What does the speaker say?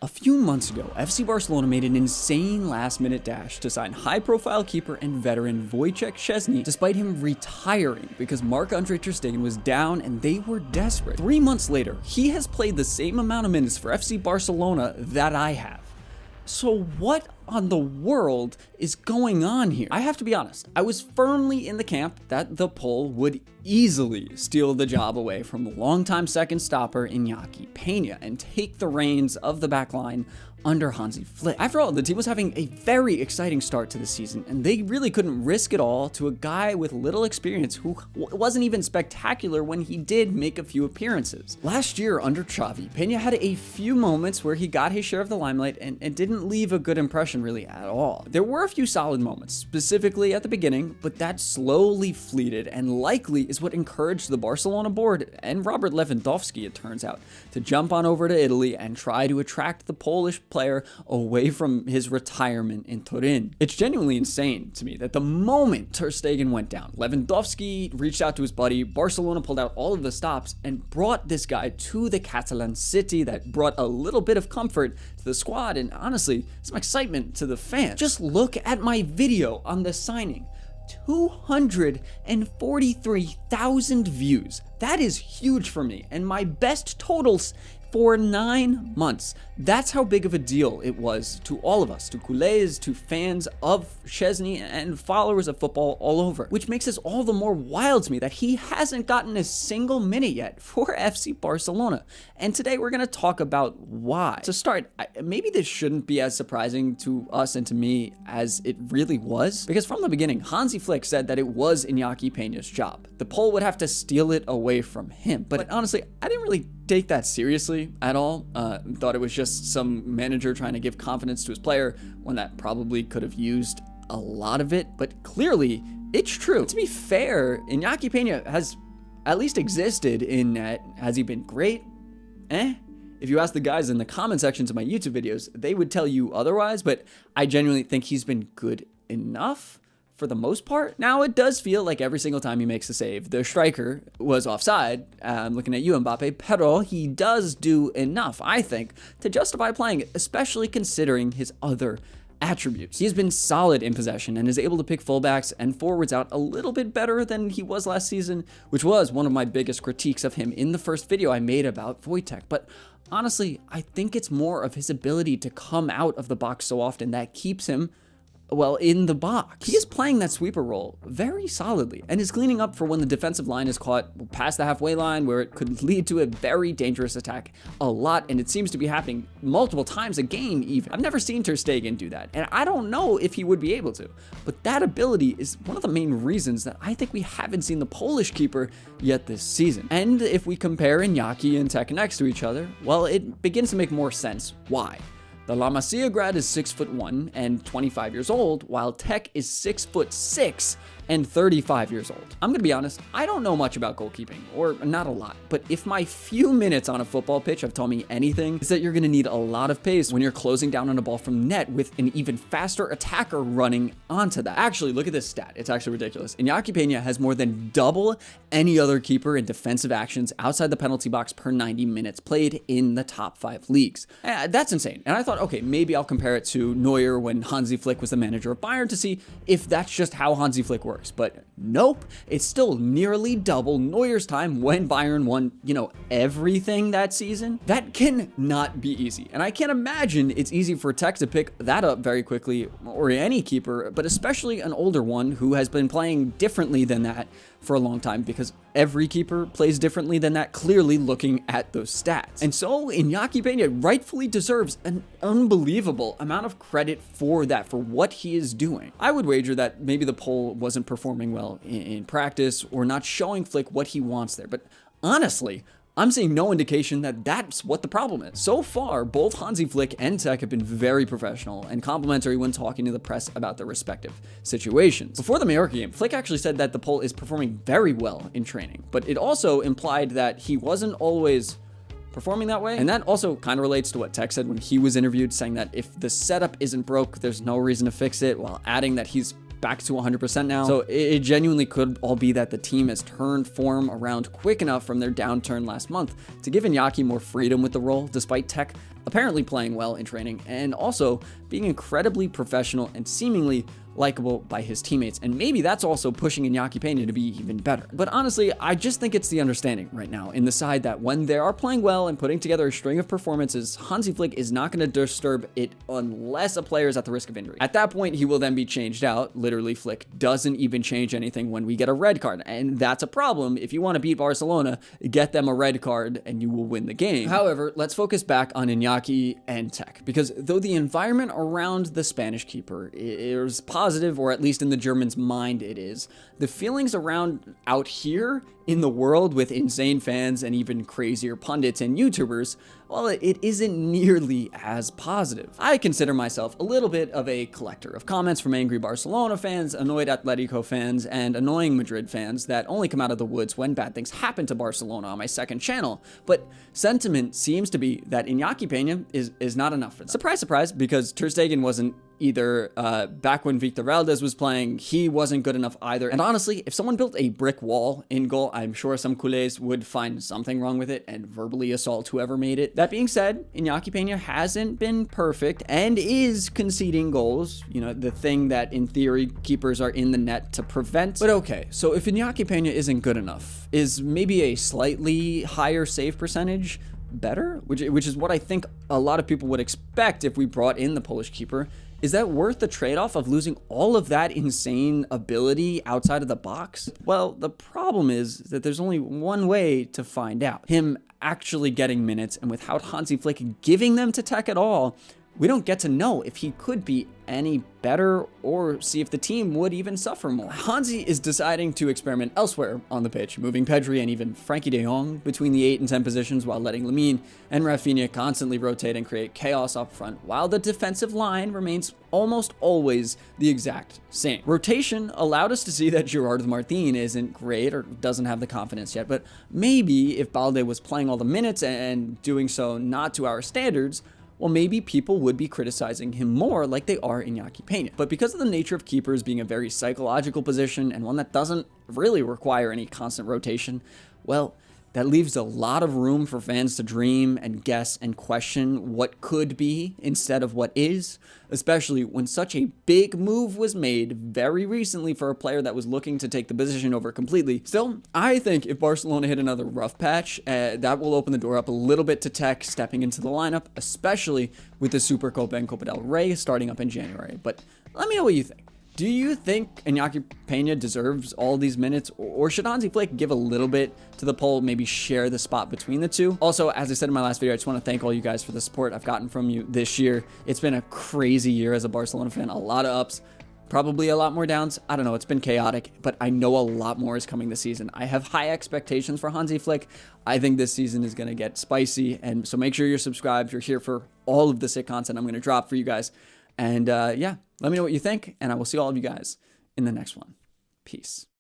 A few months ago, FC Barcelona made an insane last-minute dash to sign high-profile keeper and veteran Wojciech Szczesny, despite him retiring because Marc-Andre ter Stegen was down and they were desperate. 3 months later, he has played the same amount of minutes for FC Barcelona that I have. So what on the world is going on here? I have to be honest, I was firmly in the camp that the Pole would easily steal the job away from the longtime second stopper Iñaki Peña and take the reins of the back line under Hansi Flick. After all, the team was having a very exciting start to the season, and they really couldn't risk it all to a guy with little experience who wasn't even spectacular when he did make a few appearances. Last year under Xavi, Peña had a few moments where he got his share of the limelight and didn't leave a good impression really at all. There were a few solid moments, specifically at the beginning, but that slowly fleeted and likely is what encouraged the Barcelona board and Robert Lewandowski, it turns out, to jump on over to Italy and try to attract the Polish player away from his retirement in Turin. It's genuinely insane to me that the moment ter Stegen went down, Lewandowski reached out to his buddy, Barcelona pulled out all of the stops and brought this guy to the Catalan city that brought a little bit of comfort to the squad and honestly some excitement to the fans. Just look at my video on the signing. 243,000 views. That is huge for me, and my best totals for 9 months. That's how big of a deal it was to all of us, to culés, to fans of Szczesny, and followers of football all over, which makes this all the more wild to me that he hasn't gotten a single minute yet for FC Barcelona. And today we're going to talk about why. To start, maybe this shouldn't be as surprising to us and to me as it really was, because from the beginning, Hansi Flick said that it was Iñaki Peña's job. The Pole would have to steal it away from him. But honestly, I didn't really take that seriously at all. Thought it was just some manager trying to give confidence to his player when that probably could have used a lot of it, but clearly it's true. To be fair, Iñaki Peña has at least existed in net. Has he been great? If you ask the guys in the comment sections of my YouTube videos, they would tell you otherwise, but I genuinely think he's been good enough for the most part. Now, it does feel like every single time he makes a save, the striker was offside. I'm looking at you, Mbappe, pero he does do enough, I think, to justify playing it, especially considering his other attributes. He's been solid in possession and is able to pick fullbacks and forwards out a little bit better than he was last season, which was one of my biggest critiques of him in the first video I made about Wojciech. But honestly, I think it's more of his ability to come out of the box so often that keeps him, well, in the box. He is playing that sweeper role very solidly and is cleaning up for when the defensive line is caught past the halfway line where it could lead to a very dangerous attack a lot, and it seems to be happening multiple times a game even. I've never seen ter Stegen do that, and I don't know if he would be able to, but that ability is one of the main reasons that I think we haven't seen the Polish keeper yet this season. And if we compare Iñaki and Tech next to each other, well, it begins to make more sense why. The La Masia grad is 6'1" and 25 years old, while Tech is 6'6" and 35 years old. I'm gonna be honest, I don't know much about goalkeeping, or not a lot, but if my few minutes on a football pitch have taught me anything, it's that you're gonna need a lot of pace when you're closing down on a ball from net with an even faster attacker running onto that. Actually, look at this stat. It's actually ridiculous. Iñaki Peña has more than double any other keeper in defensive actions outside the penalty box per 90 minutes played in the top 5 leagues. That's insane. And I thought, okay, maybe I'll compare it to Neuer when Hansi Flick was the manager of Bayern to see if that's just how Hansi Flick works. But nope, it's still nearly double Neuer's time when Bayern won, everything that season. That can not be easy. And I can't imagine it's easy for Tech to pick that up very quickly, or any keeper, but especially an older one who has been playing differently than that for a long time, because every keeper plays differently than that, clearly looking at those stats. And so Iñaki Peña rightfully deserves an unbelievable amount of credit for that, for what he is doing. I would wager that maybe the Pole wasn't performing well in practice or not showing Flick what he wants there, but honestly, I'm seeing no indication that that's what the problem is. So far, both Hansi Flick and Tech have been very professional and complimentary when talking to the press about their respective situations. Before the Mallorca game, Flick actually said that the Pole is performing very well in training, but it also implied that he wasn't always performing that way. And that also kind of relates to what Tech said when he was interviewed, saying that if the setup isn't broke, there's no reason to fix it, while adding that he's back to 100% now. So it genuinely could all be that the team has turned form around quick enough from their downturn last month to give Iñaki more freedom with the role, despite Tech apparently playing well in training, and also being incredibly professional and seemingly likable by his teammates. And maybe that's also pushing Iñaki Peña to be even better. But honestly, I just think it's the understanding right now in the side that when they are playing well and putting together a string of performances, Hansi Flick is not going to disturb it unless a player is at the risk of injury. At that point, he will then be changed out. Literally, Flick doesn't even change anything when we get a red card. And that's a problem. If you want to beat Barcelona, get them a red card and you will win the game. However, let's focus back on Iñaki and Tech, because though the environment around the Spanish keeper is positive, or at least in the Germans' mind it is, the feelings around out here in the world with insane fans and even crazier pundits and YouTubers, well, it isn't nearly as positive. I consider myself a little bit of a collector of comments from angry Barcelona fans, annoyed Atletico fans, and annoying Madrid fans that only come out of the woods when bad things happen to Barcelona on my second channel. But sentiment seems to be that Iñaki Peña is not enough for them. Surprise, surprise, because Ter Stegen wasn't either. Back when Victor Valdez was playing, he wasn't good enough either. And honestly, if someone built a brick wall in goal, I'm sure some culés would find something wrong with it and verbally assault whoever made it. That being said, Iñaki Peña hasn't been perfect and is conceding goals, you know, the thing that in theory keepers are in the net to prevent. But okay, so if Iñaki Peña isn't good enough, is maybe a slightly higher save percentage better? Which is what I think a lot of people would expect if we brought in the Polish keeper. Is that worth the trade-off of losing all of that insane ability outside of the box? Well, the problem is that there's only one way to find out. Him actually getting minutes, and without Hansi Flick giving them to Tech at all, we don't get to know if he could be any better or see if the team would even suffer more. Hansi is deciding to experiment elsewhere on the pitch, moving Pedri and even Frankie de Jong between the 8 and 10 positions while letting Lamine and Rafinha constantly rotate and create chaos up front, while the defensive line remains almost always the exact same. Rotation allowed us to see that Gerard Martin isn't great or doesn't have the confidence yet, but maybe if Balde was playing all the minutes and doing so not to our standards, well, maybe people would be criticizing him more like they are Iñaki Peña. But because of the nature of keepers being a very psychological position and one that doesn't really require any constant rotation, well, that leaves a lot of room for fans to dream and guess and question what could be instead of what is, especially when such a big move was made very recently for a player that was looking to take the position over completely. Still, I think if Barcelona hit another rough patch, that will open the door up a little bit to Tech stepping into the lineup, especially with the Supercopa and Copa del Rey starting up in January. But let me know what you think. Do you think Iñaki Peña deserves all these minutes, or should Hansi Flick give a little bit to the poll, maybe share the spot between the two? Also, as I said in my last video, I just want to thank all you guys for the support I've gotten from you this year. It's been a crazy year as a Barcelona fan, a lot of ups, probably a lot more downs. I don't know, it's been chaotic, but I know a lot more is coming this season. I have high expectations for Hansi Flick. I think this season is going to get spicy, and so make sure you're subscribed. You're here for all of the sick content I'm going to drop for you guys. And yeah, let me know what you think, and I will see all of you guys in the next one. Peace.